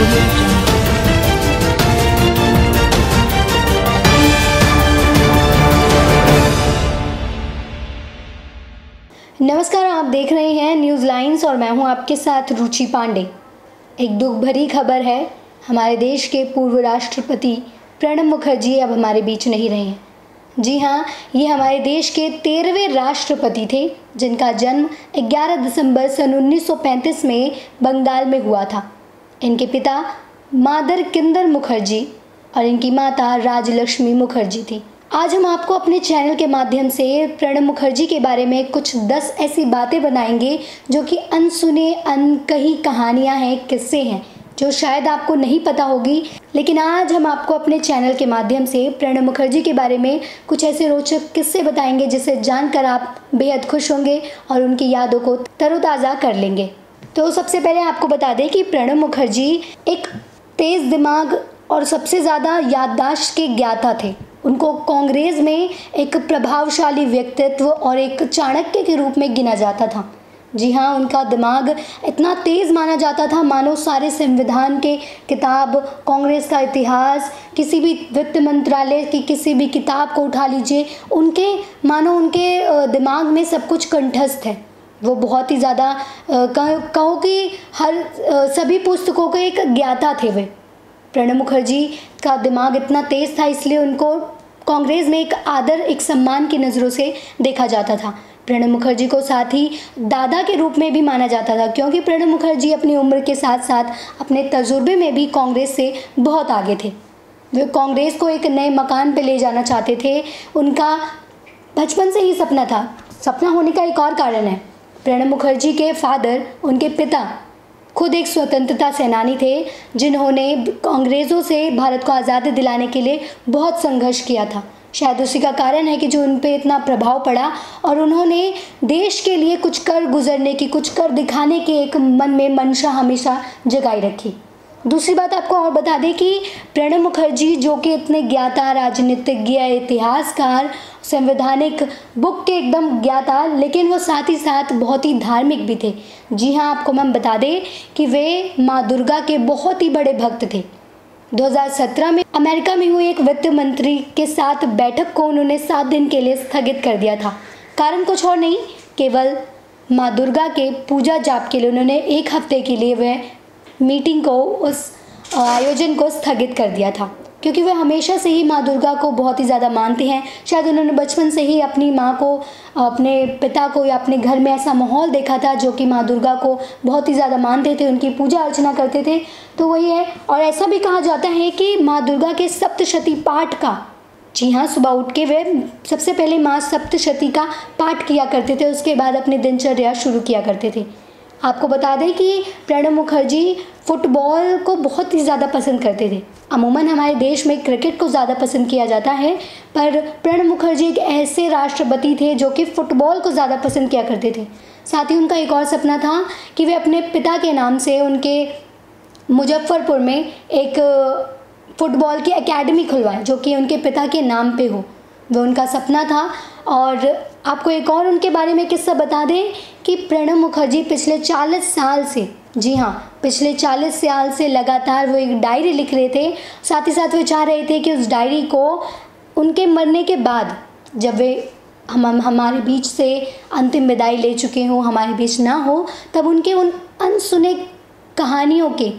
audio jungle। नमस्कार, आप देख रहे हैं न्यूज़ लाइन्स और मैं हूं आपके साथ रुचि पांडे। एक दुख भरी खबर है, हमारे देश के पूर्व राष्ट्रपति प्रणब मुखर्जी अब हमारे बीच नहीं रहे हैं। जी हाँ, ये हमारे देश के 13वें राष्ट्रपति थे, जिनका जन्म 11 दिसंबर सन 1935 में बंगाल में हुआ था। इनके पिता मादर किंदर मुखर्जी और इनकी माता राजलक्ष्मी मुखर्जी थी। आज हम आपको अपने चैनल के माध्यम से प्रणब मुखर्जी के बारे में कुछ 10 ऐसी बातें बनाएंगे जो कि अनसुने अनकही कहानियां हैं, किस्से हैं, जो शायद आपको नहीं पता होगी। लेकिन आज हम आपको अपने चैनल के माध्यम से प्रणब मुखर्जी के बारे में कुछ ऐसे रोचक किस्से बताएंगे जिसे जानकर आप बेहद खुश होंगे और उनकी यादों को तरोताज़ा कर लेंगे। तो सबसे पहले आपको बता दें कि प्रणब मुखर्जी एक तेज़ दिमाग और सबसे ज़्यादा याददाश्त के ज्ञाता थे। उनको कांग्रेस में एक प्रभावशाली व्यक्तित्व और एक चाणक्य के रूप में गिना जाता था। जी हाँ, उनका दिमाग इतना तेज़ माना जाता था, मानो सारे संविधान के किताब, कांग्रेस का इतिहास, किसी भी वित्त मंत्रालय की किसी भी किताब को उठा लीजिए, उनके दिमाग में सब कुछ कंठस्थ है। वो बहुत ही ज़्यादा कहो कि सभी पुस्तकों के एक ज्ञाता थे वे। प्रणब मुखर्जी का दिमाग इतना तेज़ था, इसलिए उनको कांग्रेस में एक आदर, एक सम्मान की नज़रों से देखा जाता था। प्रणब मुखर्जी को साथ ही दादा के रूप में भी माना जाता था, क्योंकि प्रणब मुखर्जी अपनी उम्र के साथ साथ अपने तजुर्बे में भी कांग्रेस से बहुत आगे थे। वे कांग्रेस को एक नए मकान पर ले जाना चाहते थे। उनका बचपन से ही सपना था। सपना होने का एक और कारण है, प्रणब मुखर्जी के फादर, उनके पिता खुद एक स्वतंत्रता सेनानी थे, जिन्होंने अंग्रेज़ों से भारत को आज़ादी दिलाने के लिए बहुत संघर्ष किया था। शायद उसी का कारण है कि जो उन पे इतना प्रभाव पड़ा और उन्होंने देश के लिए कुछ कर गुजरने की, कुछ कर दिखाने की एक मन में मंशा हमेशा जगाई रखी। दूसरी बात आपको और बता दें कि प्रणब मुखर्जी, जो कि इतने ज्ञाता राजनीतिज्ञ, इतिहासकार, संवैधानिक बुक के एकदम ज्ञाता, लेकिन वो साथ ही साथ बहुत ही धार्मिक भी थे। जी हाँ, आपको हम बता दें कि वे माँ दुर्गा के बहुत ही बड़े भक्त थे। 2017 में अमेरिका में हुई एक वित्त मंत्री के साथ बैठक को उन्होंने 7 दिन के लिए स्थगित कर दिया था। कारण कुछ और नहीं, केवल माँ दुर्गा के पूजा जाप के लिए उन्होंने 1 हफ्ते के लिए वह मीटिंग को, उस आयोजन को स्थगित कर दिया था, क्योंकि वे हमेशा से ही माँ दुर्गा को बहुत ही ज़्यादा मानते हैं। शायद उन्होंने बचपन से ही अपनी माँ को, अपने पिता को या अपने घर में ऐसा माहौल देखा था जो कि माँ दुर्गा को बहुत ही ज़्यादा मानते थे, उनकी पूजा अर्चना करते थे। तो वही है। और ऐसा भी कहा जाता है कि माँ दुर्गा के सप्तशती पाठ का, जी हाँ, सुबह उठ के वे सबसे पहले माँ सप्तशती का पाठ किया करते थे, उसके बाद अपनी दिनचर्या शुरू किया करते थे। आपको बता दें कि प्रणब मुखर्जी फुटबॉल को बहुत ही ज़्यादा पसंद करते थे। अमूमन हमारे देश में क्रिकेट को ज़्यादा पसंद किया जाता है, पर प्रणब मुखर्जी एक ऐसे राष्ट्रपति थे जो कि फ़ुटबॉल को ज़्यादा पसंद किया करते थे। साथ ही उनका एक और सपना था कि वे अपने पिता के नाम से उनके मुजफ्फरपुर में एक फ़ुटबॉल की एकेडमी खुलवाएं, जो कि उनके पिता के नाम पे हो। वो उनका सपना था। और आपको एक और उनके बारे में किस्सा बता दें कि प्रणब मुखर्जी पिछले 40 साल से, जी हाँ, पिछले 40 साल से लगातार वो एक डायरी लिख रहे थे। साथ ही साथ वे चाह रहे थे कि उस डायरी को उनके मरने के बाद, जब वे हमारे बीच से अंतिम विदाई ले चुके हों, हमारे बीच ना हो, तब उनके उन अनसुने कहानियों के,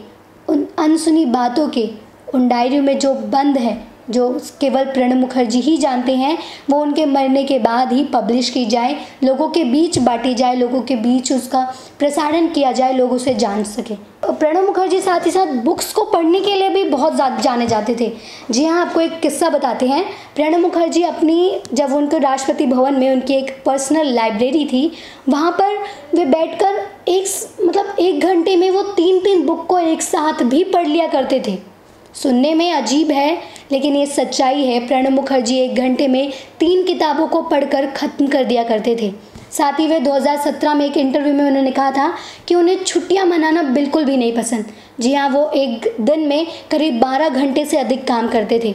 उन अनसुनी बातों के, उन डायरियों में जो बंद है, जो केवल प्रणब मुखर्जी ही जानते हैं, वो उनके मरने के बाद ही पब्लिश की जाए, लोगों के बीच बांटी जाए, लोगों के बीच उसका प्रसारण किया जाए, लोग उसे जान सके। प्रणब मुखर्जी साथ ही साथ बुक्स को पढ़ने के लिए भी बहुत ज़्यादा जाने जाते थे। जी हाँ, आपको एक किस्सा बताते हैं। प्रणब मुखर्जी जब उनके राष्ट्रपति भवन में उनकी एक पर्सनल लाइब्रेरी थी, वहाँ पर वे बैठकर 1 घंटे में वो 3-3 बुक को एक साथ भी पढ़ लिया करते थे। सुनने में अजीब है, लेकिन ये सच्चाई है। प्रणब मुखर्जी 1 घंटे में 3 किताबों को पढ़कर ख़त्म कर दिया करते थे। साथ ही वे 2017 में एक इंटरव्यू में उन्होंने कहा था कि उन्हें छुट्टियां मनाना बिल्कुल भी नहीं पसंद। जी हाँ, वो एक दिन में करीब 12 घंटे से अधिक काम करते थे।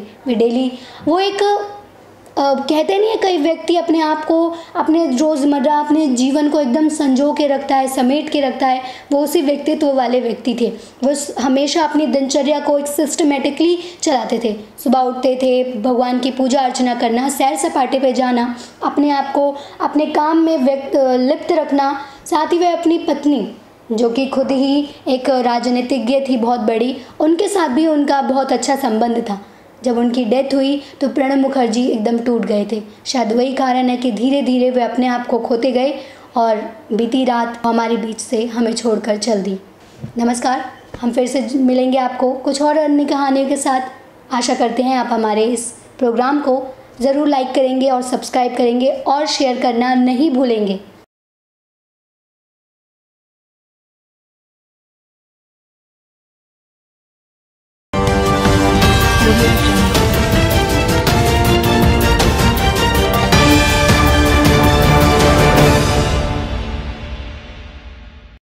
वो एक कहते नहीं है कई व्यक्ति अपने आप को, अपने रोज़मर्रा अपने जीवन को एकदम संजो के रखता है, समेट के रखता है, वो उसी व्यक्तित्व वाले व्यक्ति थे। वो हमेशा अपनी दिनचर्या को एक सिस्टमेटिकली चलाते थे। सुबह उठते थे, भगवान की पूजा अर्चना करना, सैर सपाटे पे जाना, अपने आप को अपने काम में लिप्त रखना। साथ ही वह अपनी पत्नी, जो कि खुद ही एक राजनीतिज्ञ थी बहुत बड़ी, उनके साथ भी उनका बहुत अच्छा संबंध था। जब उनकी डेथ हुई तो प्रणब मुखर्जी एकदम टूट गए थे। शायद वही कारण है कि धीरे धीरे वे अपने आप को खोते गए और बीती रात हमारे बीच से हमें छोड़कर चल दी। नमस्कार, हम फिर से मिलेंगे आपको कुछ और अन्य कहानियों के साथ। आशा करते हैं आप हमारे इस प्रोग्राम को ज़रूर लाइक करेंगे और सब्सक्राइब करेंगे और शेयर करना नहीं भूलेंगे।